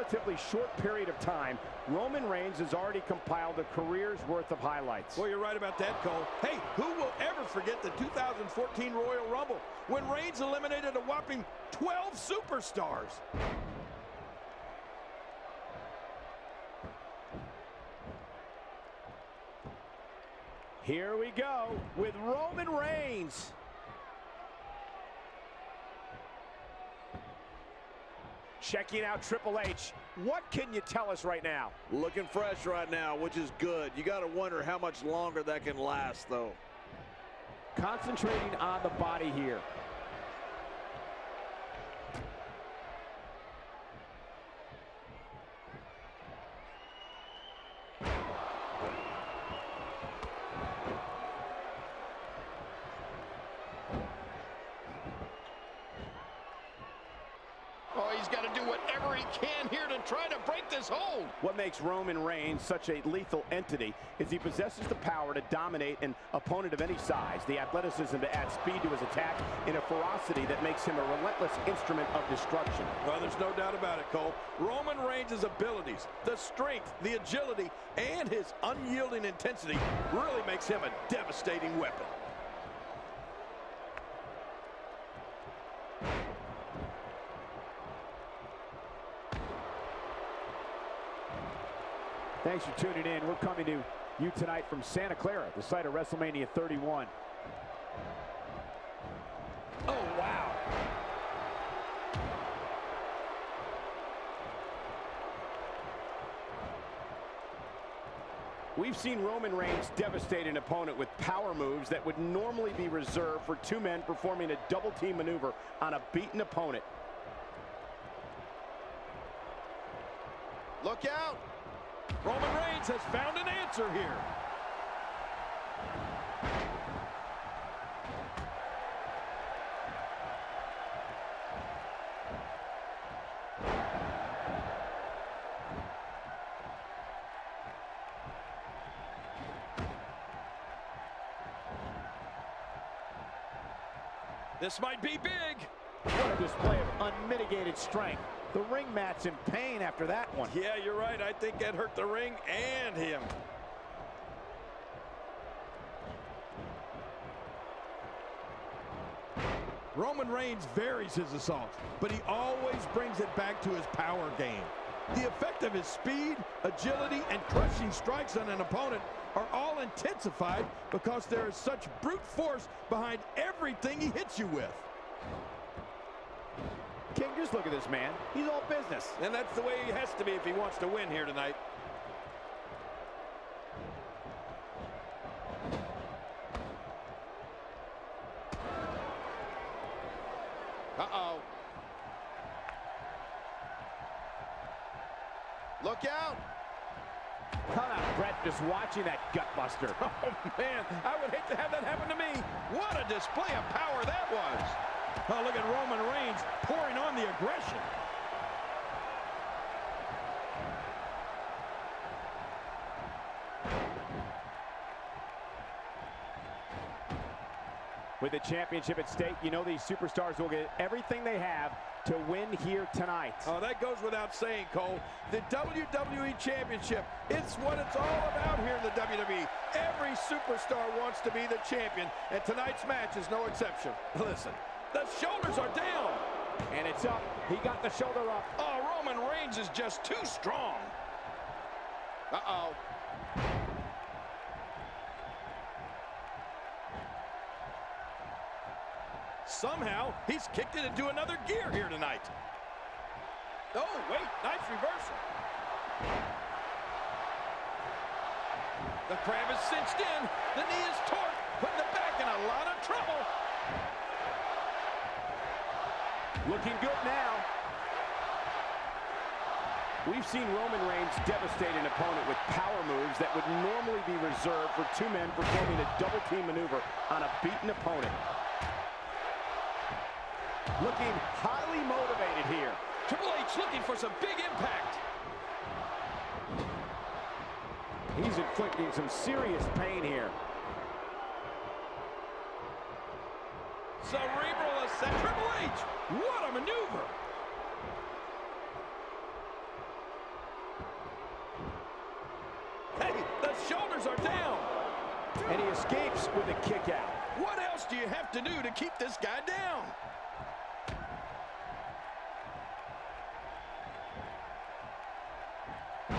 relatively short period of time, Roman Reigns has already compiled a career's worth of highlights. Well, you're right about that, Cole. Hey, who will ever forget the 2014 Royal Rumble when Reigns eliminated a whopping 12 superstars? Here we go with Roman Reigns. Checking out Triple H. What can you tell us right now? Looking fresh right now, which is good. You got to wonder how much longer that can last, though. Concentrating on the body here. Oh, he's got to do whatever he can here to try to break this hold. What makes Roman Reigns such a lethal entity is he possesses the power to dominate an opponent of any size, the athleticism to add speed to his attack, and a ferocity that makes him a relentless instrument of destruction. Well, there's no doubt about it, Cole. Roman Reigns' abilities, the strength, the agility, and his unyielding intensity really makes him a devastating weapon. Thanks for tuning in. We're coming to you tonight from Santa Clara, the site of Wrestlemania 31. Oh, wow. We've seen Roman Reigns devastate an opponent with power moves that would normally be reserved for two men performing a double team maneuver on a beaten opponent. Look out! Roman Reigns has found an answer here. This might be big. What a display of unmitigated strength. The ring mat's in pain after that one. Yeah, you're right. I think that hurt the ring and him. Roman Reigns varies his assault, but he always brings it back to his power game. The effect of his speed, agility, and crushing strikes on an opponent are all intensified because there is such brute force behind everything he hits you with. King, just look at this man. He's all business. And that's the way he has to be if he wants to win here tonight. Uh-oh. Look out! Come out, Brett, just watching that gutbuster. Oh, man, I would hate to have that happen to me. What a display of power that was. Oh, look at Roman Reigns pouring on the aggression. With the championship at stake, you know these superstars will get everything they have to win here tonight. Oh, that goes without saying, Cole. The WWE Championship, it's what it's all about here in the WWE. Every superstar wants to be the champion, and tonight's match is no exception. Listen, the shoulders are down. And it's up. He got the shoulder up. Oh, Roman Reigns is just too strong. Uh-oh. Somehow, he's kicked it into another gear here tonight. Oh, wait, nice reversal. The crab is cinched in. The knee is torqued, putting the back in a lot of trouble. Looking good now. We've seen Roman Reigns devastate an opponent with power moves that would normally be reserved for two men performing a double team maneuver on a beaten opponent. Looking highly motivated here. Triple H looking for some big impact. He's inflicting some serious pain here. Cerebral ascent. Triple H, what a maneuver. Hey, the shoulders are down. And he escapes with a kick out. What else do you have to do to keep this guy down?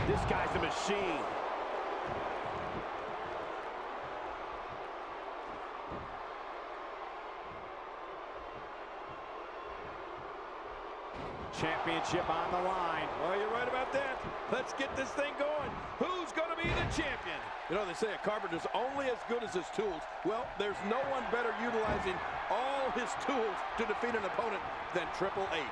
This guy's a machine. Championship on the line. Well, you're right about that. Let's get this thing going. Who's going to be the champion? You know, they say a carpenter's only as good as his tools. Well, there's no one better utilizing all his tools to defeat an opponent than Triple H.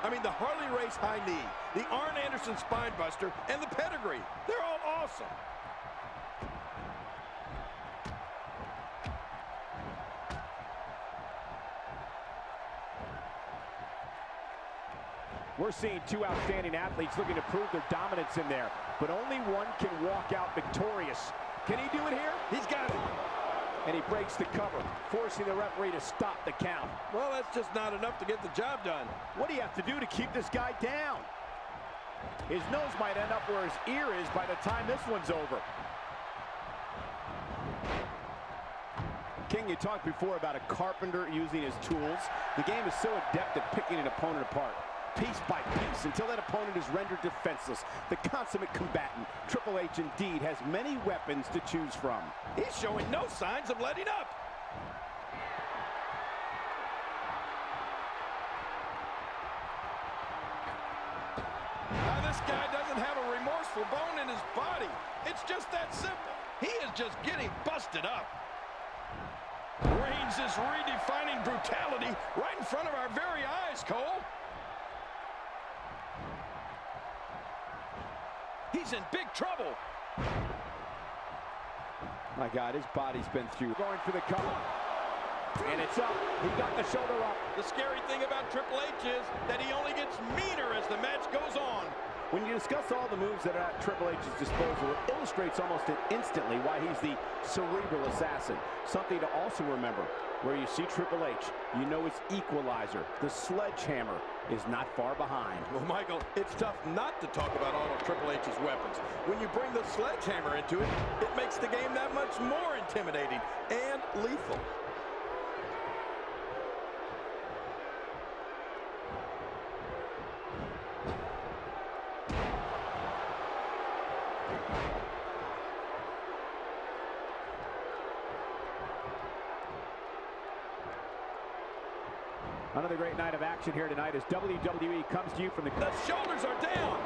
I mean, the Harley Race high knee, the Arn Anderson spine buster, and the pedigree. They're all awesome. We're seeing two outstanding athletes looking to prove their dominance in there, but only one can walk out victorious. Can he do it here? He's got it. And he breaks the cover, forcing the referee to stop the count. Well, that's just not enough to get the job done. What do you have to do to keep this guy down? His nose might end up where his ear is by the time this one's over. King, you talked before about a carpenter using his tools. The game is so adept at picking an opponent apart, piece by piece, until that opponent is rendered defenseless. The consummate combatant, Triple H indeed has many weapons to choose from. He's showing no signs of letting up. Now this guy doesn't have a remorseful bone in his body. It's just that simple. He is just getting busted up. Reigns is redefining brutality right in front of our very eyes, Cole. He's in big trouble. My God, his body's been through. Going for the cover. And it's up. He got the shoulder up. The scary thing about Triple H is that he only gets meaner as the match goes on. When you discuss all the moves that are at Triple H's disposal, it illustrates almost instantly why he's the cerebral assassin. Something to also remember, where you see Triple H, you know his equalizer, the sledgehammer, is not far behind. Well, Michael, it's tough not to talk about all of Triple H's weapons. When you bring the sledgehammer into it, it makes the game that much more intimidating and lethal. Another great night of action here tonight as WWE comes to you from the shoulders are down.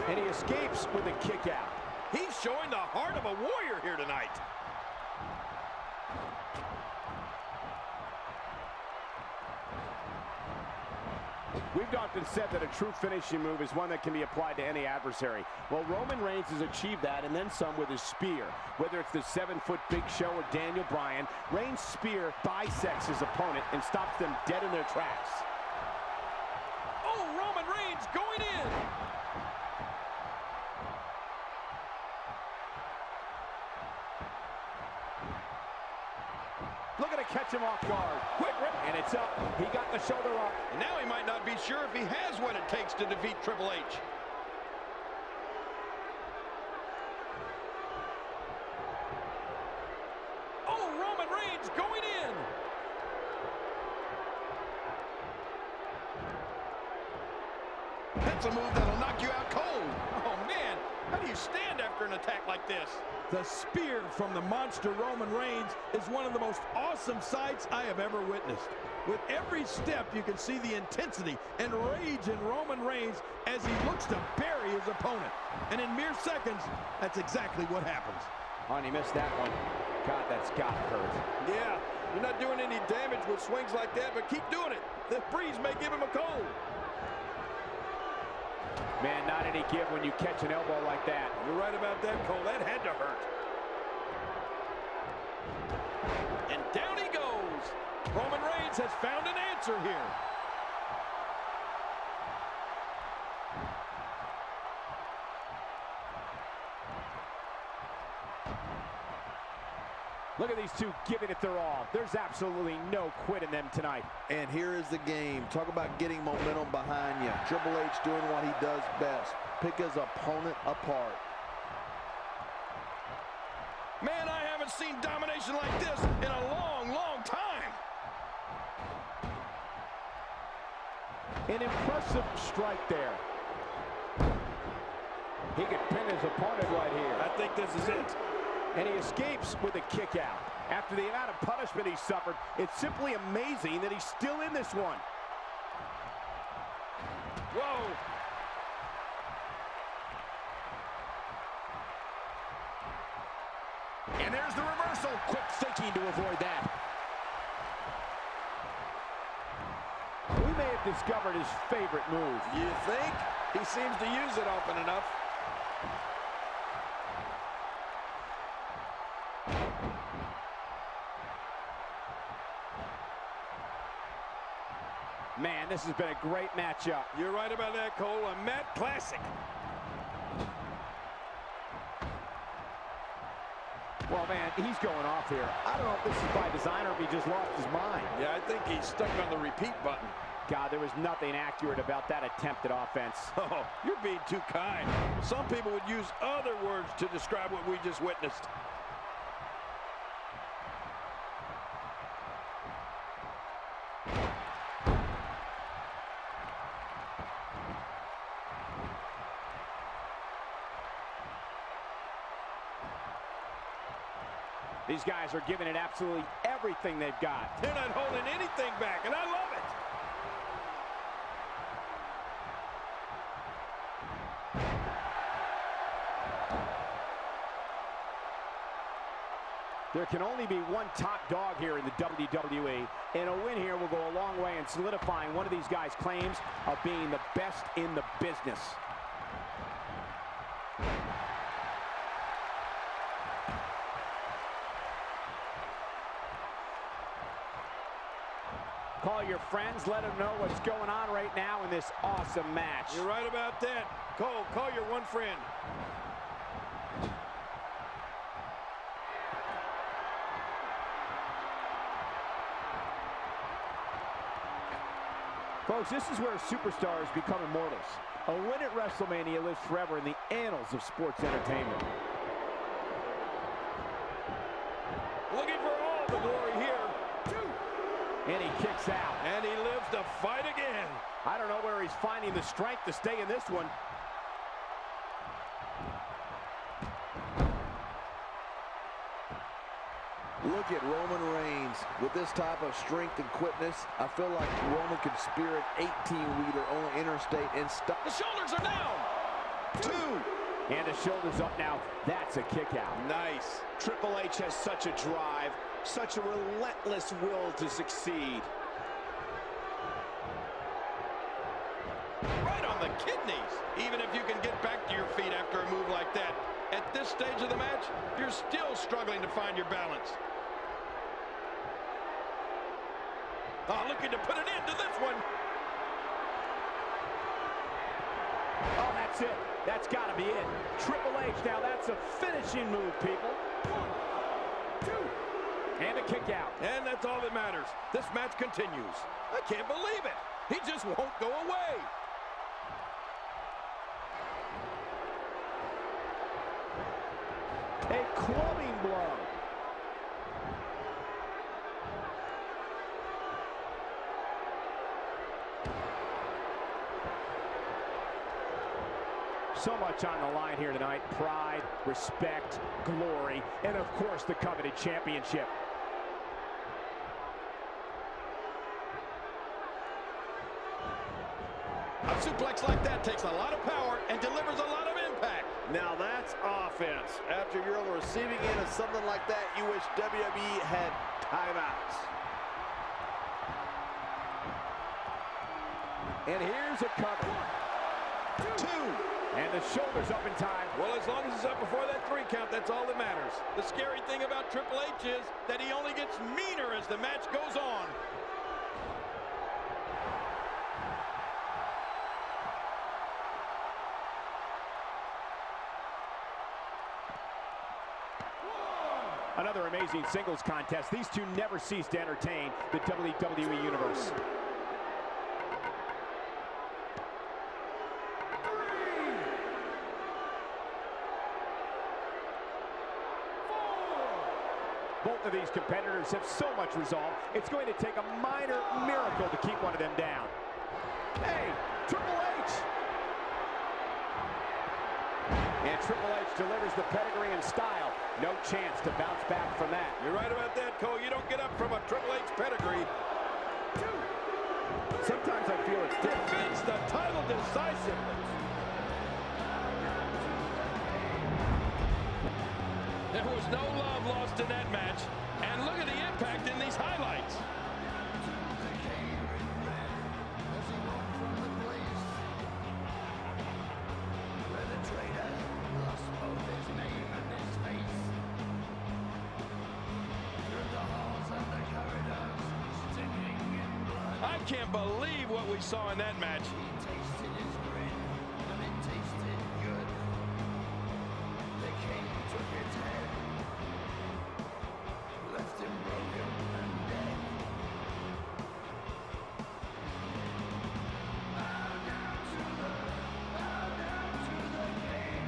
And he escapes with a kick out. He's showing the heart of a warrior here tonight. We've often said that a true finishing move is one that can be applied to any adversary. Well, Roman Reigns has achieved that and then some with his spear. Whether it's the 7-foot Big Show or Daniel Bryan, Reigns' spear bisects his opponent and stops them dead in their tracks. Oh, Roman Reigns going in. Looking to catch him off guard. Quick rip, and it's up. He got the shoulder up. And now he might not be sure if he has what it takes to defeat Triple H. Oh, Roman Reigns going in. That's a move that'll knock you out cold. Oh, man. How do you stand after an attack like this? The spear from the monster Roman Reigns is one of the most awesome sights I have ever witnessed. With every step, you can see the intensity and rage in Roman Reigns as he looks to bury his opponent. And in mere seconds, that's exactly what happens. Oh, and he missed that one. God, that's got to hurt. Yeah, you're not doing any damage with swings like that, but keep doing it. The breeze may give him a cold. Man, not any give when you catch an elbow like that. You're right about that, Cole. That had to hurt. And down he goes. Roman Reigns has found an answer here. Look at these two giving it their all. There's absolutely no quit in them tonight. And here is the game. Talk about getting momentum behind you. Triple H doing what he does best. Pick his opponent apart. Man, I haven't seen domination like this in a long, long time. An impressive strike there. He could pin his opponent right here. I think this is it. And he escapes with a kick out. After the amount of punishment he suffered, it's simply amazing that he's still in this one. Whoa. And there's the reversal. Quick thinking to avoid that. We may have discovered his favorite move. You think? He seems to use it often enough. Man, this has been a great matchup. You're right about that, Cole. A mat classic. Well, man, he's going off here. I don't know if this is by design or if he just lost his mind. Yeah, I think he's stuck on the repeat button. God, there was nothing accurate about that attempt at offense. Oh, you're being too kind. Some people would use other words to describe what we just witnessed. These guys are giving it absolutely everything they've got. They're not holding anything back, and I love it. There can only be one top dog here in the WWE, and a win here will go a long way in solidifying one of these guys' claims of being the best in the business. Call your friends, let them know what's going on right now in this awesome match. You're right about that. Cole, call your one friend. Folks, this is where superstars become immortals. A win at Wrestlemania lives forever in the annals of sports entertainment. Looking for all the glory here. And he kicks out. And he lives to fight again. I don't know where he's finding the strength to stay in this one. Look at Roman Reigns. With this type of strength and quickness, I feel like Roman could spear an 18-wheeler on the interstate and stop. The shoulders are down. 2. And the shoulders up now. That's a kick out. Nice. Triple H has such a drive, such a relentless will to succeed. Right on the kidneys. Even if you can get back to your feet after a move like that, at this stage of the match, you're still struggling to find your balance. Oh, looking to put an end to this one. Oh, that's it. That's got to be it. Triple H now. That's a finishing move, people. 1, 2. And a kick out. And that's all that matters. This match continues. I can't believe it. He just won't go away. A clubbing blow. So much on the line here tonight. Pride, respect, glory, and of course the coveted championship. A suplex like that takes a lot of power and delivers a lot of impact. Now that's offense. After you're on the receiving end of something like that, you wish WWE had timeouts. And here's a cover. 2. And the shoulders up in time. Well, as long as it's up before that 3 count, that's all that matters. The scary thing about Triple H is that he only gets meaner as the match goes on. Another amazing singles contest. These two never cease to entertain the WWE Universe. Both of these competitors have so much resolve, it's going to take a minor miracle to keep one of them down. Hey, Triple H! And Triple H delivers the pedigree in style. No chance to bounce back from that. You're right about that, Cole. You don't get up from a Triple H pedigree. Sometimes I feel it's different. Defends the title decisively. There was no love lost in that match. And look at the impact in these highlights. I can't believe what we saw in that match.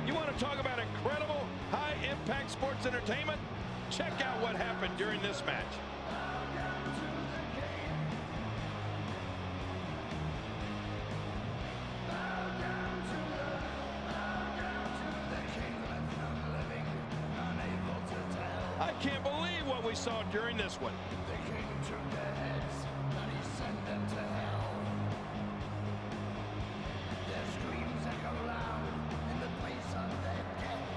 You want to talk about incredible high-impact sports entertainment? Check out what happened during this match. I can't believe what we saw during this one. The king took their heads and he sent them to hell. Their screams echo loud in the place of their death.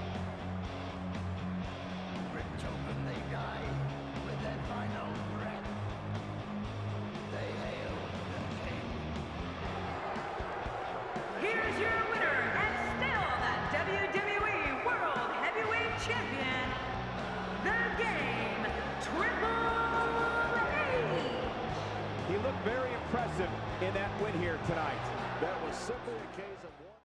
Ripped open they die with their final breath. They hail the king. Here's your winner and still the WWE World Heavyweight Champion, The Game, Triple H. He looked very impressive in that win here tonight. That was simply a case of